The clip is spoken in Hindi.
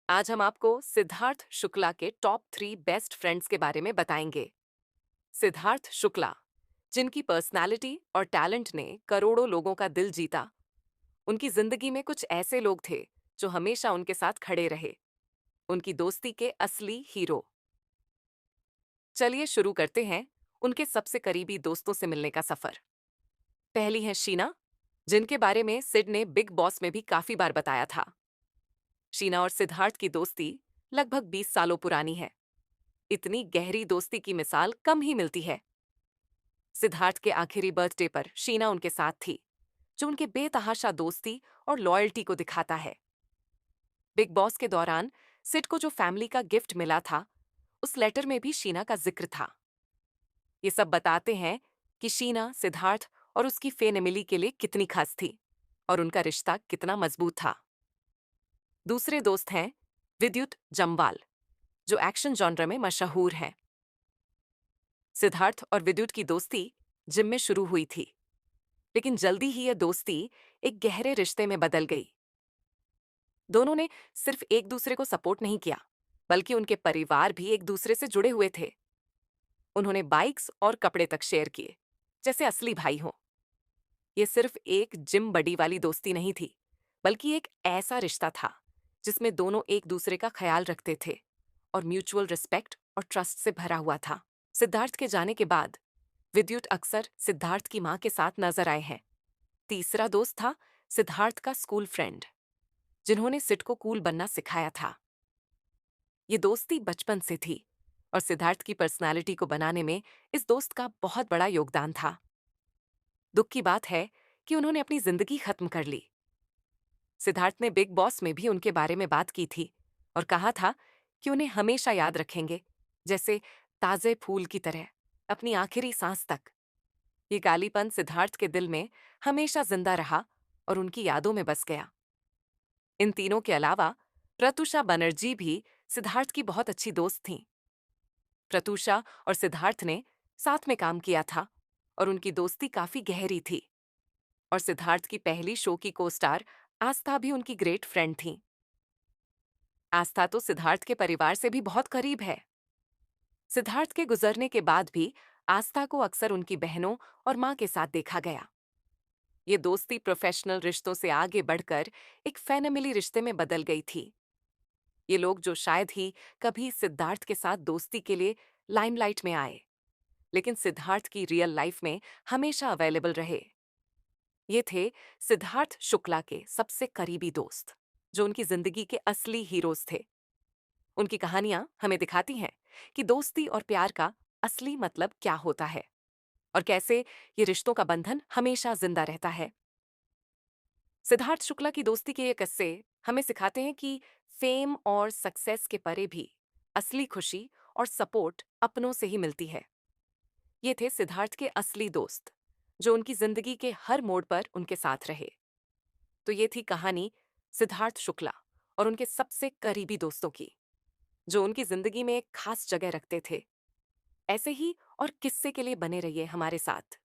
आज हम आपको सिद्धार्थ शुक्ला के टॉप 3 बेस्ट फ्रेंड्स के बारे में बताएंगे। सिद्धार्थ शुक्ला, जिनकी पर्सनालिटी और टैलेंट ने करोड़ों लोगों का दिल जीता। उनकी जिंदगी में कुछ ऐसे लोग थे जो हमेशा उनके साथ खड़े रहे। उनकी दोस्ती के असली हीरो। चलिए शुरू करते हैं उनके सबसे करीबी दोस्तों से मिलने का सफर। पहली है शीना, जिनके बारे में सिड ने बिग बॉस में भी काफी बार बताया था। शीना और सिद्धार्थ की दोस्ती लगभग 20 सालों पुरानी है। इतनी गहरी दोस्ती की मिसाल कम ही मिलती है। सिद्धार्थ के आखिरी बर्थडे पर शीना उनके साथ थी, जो उनके बेतहाशा दोस्ती और लॉयल्टी को दिखाता है। बिग बॉस के दौरान सिड को जो फैमिली का गिफ्ट मिला था, उस लेटर में भी शीना का जिक्र था। ये सब बताते हैं कि शीना सिद्धार्थ और उसकी फेन एमिली के लिए कितनी खास थी और उनका रिश्ता कितना मजबूत था। दूसरे दोस्त हैं विद्युत जम्वाल, जो एक्शन जॉनर में मशहूर हैं। सिद्धार्थ और विद्युत की दोस्ती जिम में शुरू हुई थी, लेकिन जल्दी ही यह दोस्ती एक गहरे रिश्ते में बदल गई। दोनों ने सिर्फ एक दूसरे को सपोर्ट नहीं किया, बल्कि उनके परिवार भी एक दूसरे से जुड़े हुए थे। उन्होंने बाइक्स और कपड़े तक शेयर किए, जैसे असली भाई हों। ये सिर्फ एक जिम बडी वाली दोस्ती नहीं थी, बल्कि एक ऐसा रिश्ता था जिसमें दोनों एक दूसरे का ख्याल रखते थे और म्यूचुअल रिस्पेक्ट और ट्रस्ट से भरा हुआ था। सिद्धार्थ के जाने के बाद विद्युत अक्सर सिद्धार्थ की मां के साथ नजर आए हैं। तीसरा दोस्त था सिद्धार्थ का स्कूल फ्रेंड, जिन्होंने सिड को कूल बनना सिखाया था। ये दोस्ती बचपन से थी और सिद्धार्थ की पर्सनालिटी को बनाने में इस दोस्त का बहुत बड़ा योगदान था। दुख की बात है कि उन्होंने अपनी जिंदगी खत्म कर ली। सिद्धार्थ ने बिग बॉस में भी उनके बारे में बात की थी और कहा था कि उन्हें हमेशा याद रखेंगे, जैसे ताजे फूल की तरह, अपनी आखिरी सांस तक। ये कालीपन सिद्धार्थ के दिल में हमेशा जिंदा रहा और उनकी यादों में बस गया। इन तीनों के अलावा प्रतुषा बनर्जी भी सिद्धार्थ की बहुत अच्छी दोस्त थीं। प्रतुषा और सिद्धार्थ ने साथ में काम किया था और उनकी दोस्ती काफी गहरी थी। और सिद्धार्थ की पहली शो की को स्टार आस्था भी उनकी ग्रेट फ्रेंड थी। आस्था तो सिद्धार्थ के परिवार से भी बहुत करीब है। सिद्धार्थ के गुजरने के बाद भी आस्था को अक्सर उनकी बहनों और मां के साथ देखा गया। ये दोस्ती प्रोफेशनल रिश्तों से आगे बढ़कर एक फैमिली रिश्ते में बदल गई थी। ये लोग जो शायद ही कभी सिद्धार्थ के साथ दोस्ती के लिए लाइमलाइट में आए, लेकिन सिद्धार्थ की रियल लाइफ में हमेशा अवेलेबल रहे। ये थे सिद्धार्थ शुक्ला के सबसे करीबी दोस्त, जो उनकी जिंदगी के असली हीरोज थे। उनकी कहानियां हमें दिखाती हैं कि दोस्ती और प्यार का असली मतलब क्या होता है और कैसे ये रिश्तों का बंधन हमेशा जिंदा रहता है। सिद्धार्थ शुक्ला की दोस्ती के ये किस्से हमें सिखाते हैं कि फेम और सक्सेस के परे भी असली खुशी और सपोर्ट अपनों से ही मिलती है। ये थे सिद्धार्थ के असली दोस्त, जो उनकी जिंदगी के हर मोड़ पर उनके साथ रहे। तो ये थी कहानी सिद्धार्थ शुक्ला और उनके सबसे करीबी दोस्तों की, जो उनकी जिंदगी में एक खास जगह रखते थे। ऐसे ही और किस्से के लिए बने रहिए हमारे साथ।